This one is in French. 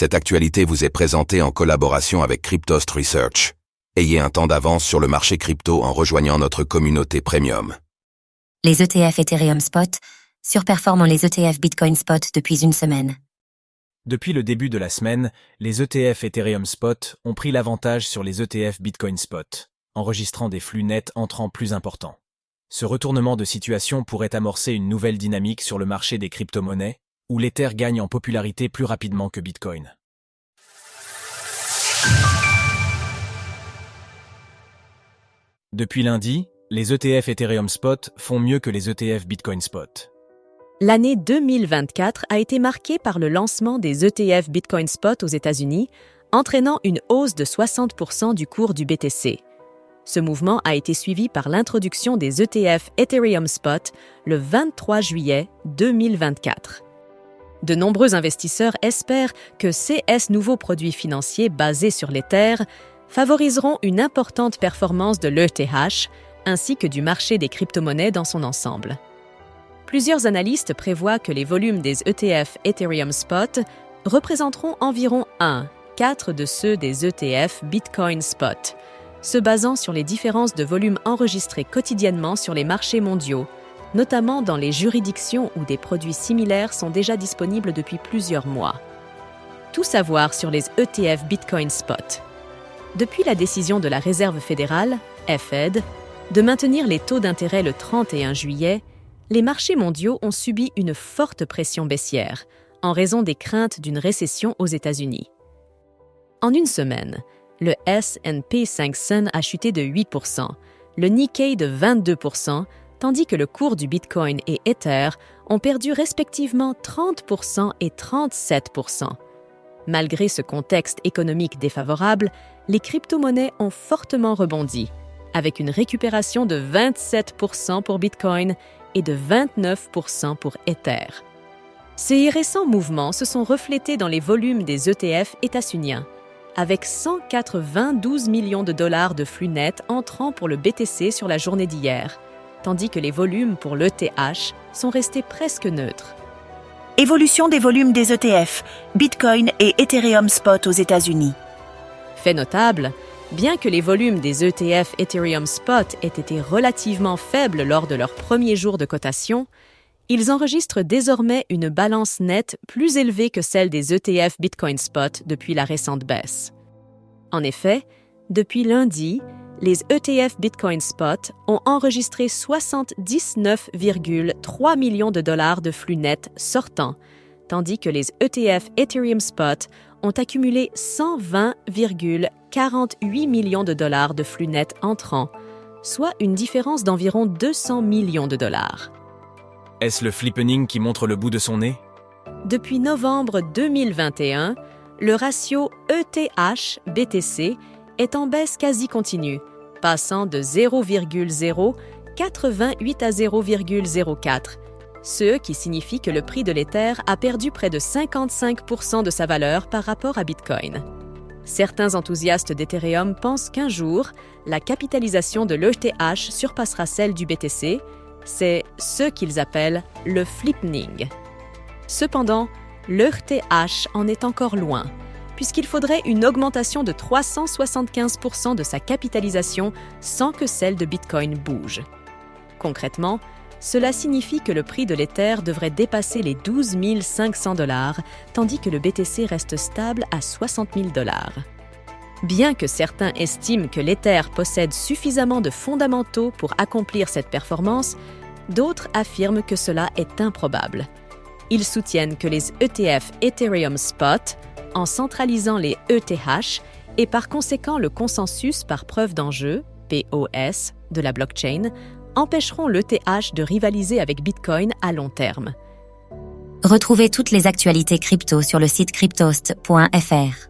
Cette actualité vous est présentée en collaboration avec Cryptost Research. Ayez un temps d'avance sur le marché crypto en rejoignant notre communauté premium. Les ETF Ethereum Spot surperforment les ETF Bitcoin Spot depuis une semaine. Depuis le début de la semaine, les ETF Ethereum Spot ont pris l'avantage sur les ETF Bitcoin Spot, enregistrant des flux nets entrants plus importants. Ce retournement de situation pourrait amorcer une nouvelle dynamique sur le marché des crypto-monnaies, où l'Ether gagne en popularité plus rapidement que Bitcoin. Depuis lundi, les ETF Ethereum Spot font mieux que les ETF Bitcoin Spot. L'année 2024 a été marquée par le lancement des ETF Bitcoin Spot aux États-Unis, entraînant une hausse de 60% du cours du BTC. Ce mouvement a été suivi par l'introduction des ETF Ethereum Spot le 23 juillet 2024. De nombreux investisseurs espèrent que ces nouveaux produits financiers basés sur l'Ether favoriseront une importante performance de l'ETH ainsi que du marché des crypto-monnaies dans son ensemble. Plusieurs analystes prévoient que les volumes des ETF Ethereum Spot représenteront environ 1/4 de ceux des ETF Bitcoin Spot, se basant sur les différences de volume enregistrées quotidiennement sur les marchés mondiaux, notamment dans les juridictions où des produits similaires sont déjà disponibles depuis plusieurs mois. Tout savoir sur les ETF Bitcoin Spot. Depuis la décision de la Réserve fédérale, Fed, de maintenir les taux d'intérêt le 31 juillet, les marchés mondiaux ont subi une forte pression baissière, en raison des craintes d'une récession aux États-Unis. En une semaine, le S&P 500 a chuté de 8%, le Nikkei de 22%, tandis que le cours du Bitcoin et Ether ont perdu respectivement 30% et 37%. Malgré ce contexte économique défavorable, les crypto-monnaies ont fortement rebondi, avec une récupération de 27% pour Bitcoin et de 29% pour Ether. Ces récents mouvements se sont reflétés dans les volumes des ETF états-uniens, avec 192 millions de dollars de flux nets entrant pour le BTC sur la journée d'hier, tandis que les volumes pour l'ETH sont restés presque neutres. Évolution des volumes des ETF, Bitcoin et Ethereum Spot aux États-Unis. Fait notable, bien que les volumes des ETF Ethereum Spot aient été relativement faibles lors de leur premier jour de cotation, ils enregistrent désormais une balance nette plus élevée que celle des ETF Bitcoin Spot depuis la récente baisse. En effet, depuis lundi, les ETF Bitcoin Spot ont enregistré 79,3 millions de dollars de flux nets sortants, tandis que les ETF Ethereum Spot ont accumulé 120,48 millions de dollars de flux nets entrants, soit une différence d'environ 200 millions de dollars. Est-ce le flippening qui montre le bout de son nez? Depuis novembre 2021, le ratio ETH-BTC est en baisse quasi continue, passant de 0,088 à 0,04, ce qui signifie que le prix de l'Ether a perdu près de 55% de sa valeur par rapport à Bitcoin. Certains enthousiastes d'Ethereum pensent qu'un jour, la capitalisation de l'ETH surpassera celle du BTC. C'est ce qu'ils appellent le flippening. Cependant, l'ETH en est encore loin, puisqu'il faudrait une augmentation de 375% de sa capitalisation sans que celle de Bitcoin bouge. Concrètement, cela signifie que le prix de l'Ether devrait dépasser les 12 500 $, tandis que le BTC reste stable à 60 000 $. Bien que certains estiment que l'Ether possède suffisamment de fondamentaux pour accomplir cette performance, d'autres affirment que cela est improbable. Ils soutiennent que les ETF Ethereum Spot, en centralisant les ETH et par conséquent le consensus par preuve d'enjeu, POS, de la blockchain, empêcheront l'ETH de rivaliser avec Bitcoin à long terme. Retrouvez toutes les actualités crypto sur le site cryptost.fr.